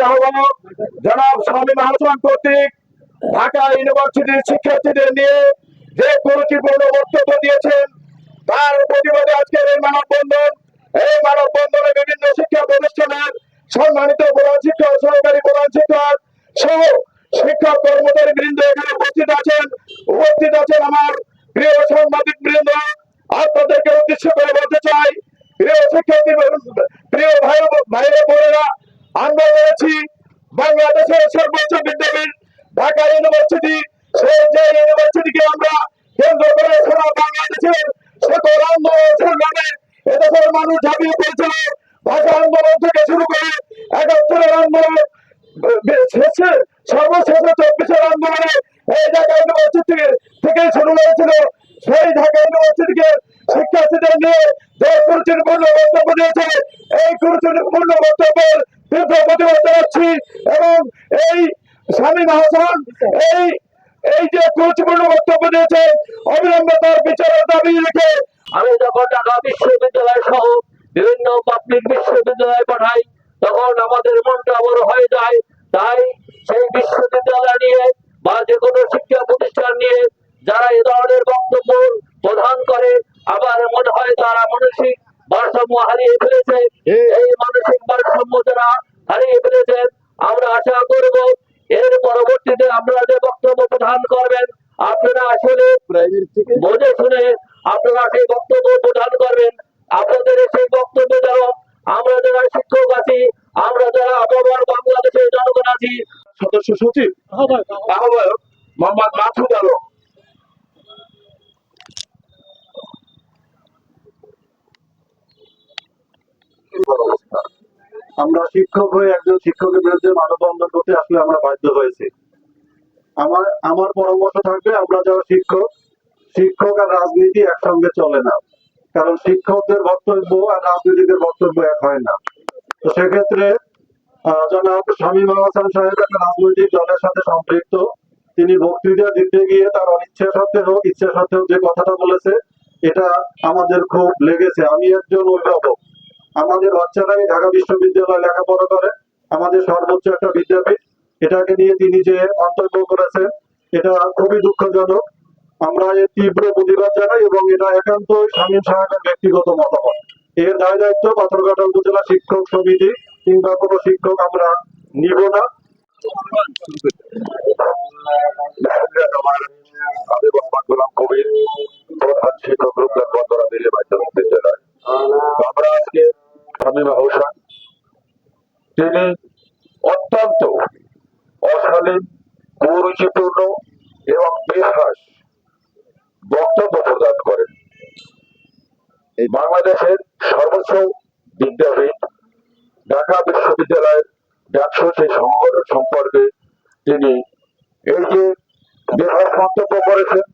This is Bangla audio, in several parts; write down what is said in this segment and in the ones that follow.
আহ্বায়ক জনাব স্বামী মহাজন কর্তৃক ঢাকা ইউনিভার্সিটির শিক্ষার্থীদের নিয়ে যে কুরুচিপূর্ণ বক্তব্য দিয়েছেন তার প্রতিবাদে আজকের এই মানববন্ধন। এই মানববন্ধনে বিভিন্ন শিক্ষা প্রতিষ্ঠানের সম্মানিত প্রধান শিক্ষক, সহকারী প্রধান শিক্ষক সহ শিক্ষক কর্মচারী বৃন্দ এখানে উপস্থিত আছেন আমার প্রিয় সাংবাদিক বৃন্দ। আপনাদেরকে উদ্দেশ্য করে বলতে চাই, প্রিয় শিক্ষার্থী, প্রিয় ভাইরা বোনেরা, আমরা রয়েছি বাংলাদেশের সর্বোচ্চ বিদ্যাপীঠ ঢাকা ইউনিভার্সিটি। সেই যে ইউনিভার্সিটিকে আমরা কেন্দ্র করে সারা বাংলাদেশের সকল আন্দোলন সংগ্রামে এদেশের মানুষ ঝাঁপিয়ে পড়েছিল। ভাষা আন্দোলন থেকে শুরু করে ৭১-এর আন্দোলন, শেষে সর্বশেষে ২৪-এর আন্দোলনে এই ঢাকা ইউনিভার্সিটি থেকে শুরু হয়েছিল। সেই ঢাকা ইউনিভার্সিটিকে শিক্ষার্থীদের নিয়ে যে কুরুচিপূর্ণ বক্তব্য দিয়েছে, এই কুরুচিপূর্ণ বক্তব্যের তীব্র প্রতিবাদ জানাচ্ছি এবং এই স্বামী মহাজন এই যে কুরুচিপূর্ণ বক্তব্য দিয়েছে অবিলম্বে তার বিচারের দাবি রেখে আমি যখন ঢাকা বিশ্ববিদ্যালয় সহ বিভিন্ন পাবলিক বিশ্ববিদ্যালয়ে পাঠাই তখন আমাদের মনটা বড় হয়ে যায়। তাই সেই বিশ্ববিদ্যালয় নিয়ে বা যে কোনো শিক্ষা প্রতিষ্ঠান নিয়ে যারা এ ধরনের বক্তব্য প্রদান করে, আবার মনে হয় তারা মানসিক ভারসাম্য হারিয়ে ফেলেছে। এই মানসিক ভারসাম্য যারা হারিয়ে ফেলেছেন, আমরা আশা করব এর পরবর্তীতে আপনারা যে বক্তব্য প্রদান করবেন আপনারা আসলে বুঝে শুনে আপনারা সেই বক্তব্য প্রদান করবেন। আপনাদের সেই বক্তব্য যেন আমরা যারা শিক্ষক আছি, আমরা যারা আবহাওয়ার বাংলাদেশের জনগণ আছি, সদস্য সচিব আহ্বায়ক মোহাম্মদ মাসুদ আলম। আমরা শিক্ষক হয়ে একজন শিক্ষকের বিরুদ্ধে মানববন্ধন করতে আসলে আমরা বাধ্য হয়েছি। আমার পরামর্শ থাকবে, আমরা যারা শিক্ষক আর রাজনীতি একসঙ্গে চলে না, কারণ শিক্ষকদের বক্তব্য আর রাজনীতিদের বক্তব্য এক হয় না। তো সেক্ষেত্রে জনাব শামীম আল হাসান সাহেব একটা রাজনৈতিক দলের সাথে সম্পৃক্ত। তিনি বক্তৃতা দিতে গিয়ে তার অনিচ্ছা সত্ত্বেও হোক ইচ্ছা সত্ত্বেও যে কথাটা বলেছে, এটা আমাদের খুব লেগেছে। আমি একজন অভিভাবক, আমাদের বাচ্চারাই ঢাকা বিশ্ববিদ্যালয়ে লেখাপড়া করে, আমাদের সর্বোচ্চ একটা বিদ্যাপীঠ। এটাকে নিয়ে তিনি যে মন্তব্য করেছেন এটা খুবই দুঃখজনক। আমরা এর তীব্র প্রতিবাদ জানাই এবং এটা একান্তই শামীম সাহেবের ব্যক্তিগত মতামত। এর দায় দায়িত্ব পাথরঘাটা উপজেলা শিক্ষক সমিতি কিংবা কোনো শিক্ষক আমরা নিব না। আমি মোহাম্মদ গোলাম কবির, প্রধান শিক্ষক রূপদান বন্দরা দিল্লি মাধ্যমিক বিদ্যালয়। আমরা আজকে শামীম হোসেন, তিনি অত্যন্ত অশালীন, কুরুচিপূর্ণ এবং বেহাস বক্তব্য প্রদান করেন। এই বাংলাদেশের সর্বোচ্চ বিদ্যাপীঠ ঢাকা বিশ্ববিদ্যালয়ের ডাকসু সেই সংগঠন সম্পর্কে তিনি এই যে বেহাস মন্তব্য করেছেন,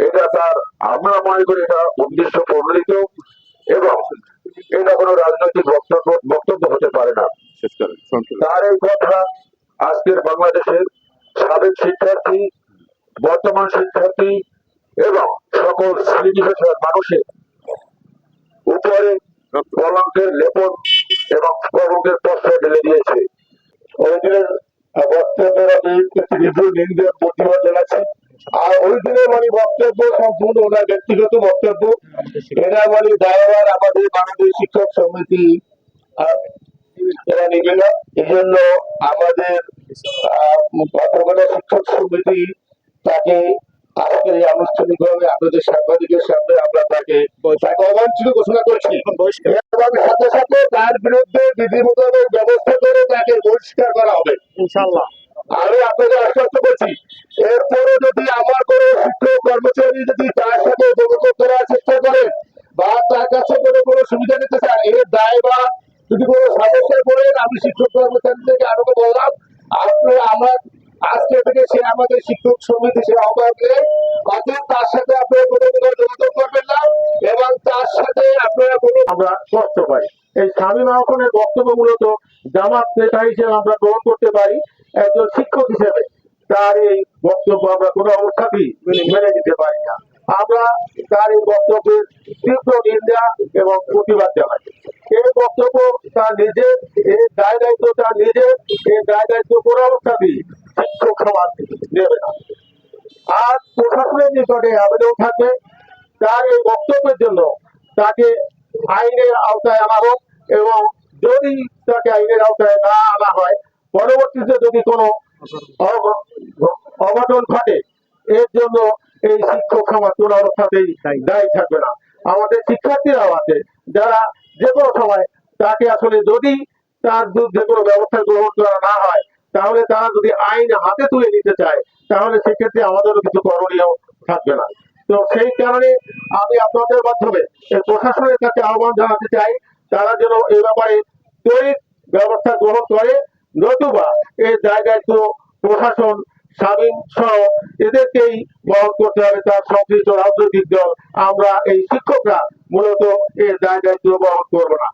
এটা তার, আমরা মনে করি এটা উদ্দেশ্য প্রণোদিত এবং এটা কোনো রাজনৈতিক বক্তব্য হতে পারে না। তার এই কথা আজকের বাংলাদেশের সাবেক শিক্ষার্থী, বর্তমান শিক্ষার্থী এবং সকল শ্রেণী পেশার মানুষের উপরে কলঙ্কের লেপন এবং কলঙ্কের প্রশ্রয় ঢেলে দিয়েছে। ওই দিনের বক্তব্যের আমি তীব্র নিন্দা প্রতিবাদ জানাচ্ছি। আর ওই দিনের বক্তব্য সম্পূর্ণ ওনার ব্যক্তিগত বক্তব্য, এরা দায়ভার আমাদের বাংলাদেশ শিক্ষক সমিতি এরা নিবে না। এই জন্য আমাদের পাথরঘাটা শিক্ষক সমিতি তাকে আজকে আনুষ্ঠানিকভাবে আপনাদের সাংবাদিকের সামনে আমরা তাকে অবাঞ্ছিত ঘোষণা করছি এবং সাথে সাথে তার বিরুদ্ধে বিধি মোতাবেক ব্যবস্থা করে তাকে বহিষ্কার করা হবে ইনশাআল্লাহ। আমি আপনাকে আশ্বস্ত করছি, এরপরে যদি আমার কোনো শিক্ষক কর্মচারী যদি তার সাথে যোগাযোগ করার চেষ্টা করেন বা তার কাছে কোনো সুবিধা নিতে চান, এর দায় বা যদি কোনো সমস্যা করেন, আমি শিক্ষক কর্মচারীদেরকে আরো বললাম, আপনারা আমার আজকে থেকে সে আমাদের শিক্ষক সমিতি সে আহ্বায়ক, অতএব তার সাথে আপনারা কোনো যোগাযোগ করবেন না এবং তার সাথে আপনারা কোনো আমরা কষ্ট পাই। এই শামীম আহসানের বক্তব্য মূলত জামাত নেতা হিসেবে আমরা গ্রহণ করতে পারি, একজন শিক্ষক হিসেবে তার এই বক্তব্য আমরা কোনো অবস্থাতেই মেনে নিতে পারি না। আমরা তার এই বক্তব্যের তীব্র নিন্দা এবং প্রতিবাদ জানাই। এই বক্তব্য তার নিজের, এই দায় দায়িত্ব তার নিজের, এই দায় দায়িত্ব কোনো অবস্থাতেই শিক্ষক সমাজ নেবে না। আর প্রশাসনের নিকটে আবেদন থাকবে তার এই বক্তব্যের জন্য তাকে আইনের আওতায় আনা হোক, এবং যদি তাকে আইনের আওতায় না আনা হয়, পরবর্তীতে যদি কোনো অঘটন ঘটে, এর জন্য এই শিক্ষক সমাজ কোনো অবস্থাতেই দায়ী থাকবে না। আমাদের শিক্ষার্থীরাও আছে যারা যে কোনো সময় তাকে আসলে যদি তার বিরুদ্ধে কোনো ব্যবস্থা গ্রহণ করা না হয়, তাহলে তারা যদি আইন হাতে তুলে নিতে চায়, তাহলে সেক্ষেত্রে আমাদেরও কিছু করণীয় থাকবে না। তো সেই কারণে আমি আপনাদের মাধ্যমে এই প্রশাসনের কাছে আহ্বান জানাতে চাই, তারা যেন এই ব্যাপারে তড়িৎ ব্যবস্থা গ্রহণ করে, নতুবা এই জায়গায় তো প্রশাসন, স্বাধীন সহ এদেরকেই বহন করতে হবে, তার সংশ্লিষ্ট রাজনৈতিক দল। আমরা এই শিক্ষকরা মূলত এর দায় দায়িত্ব বহন করবো না।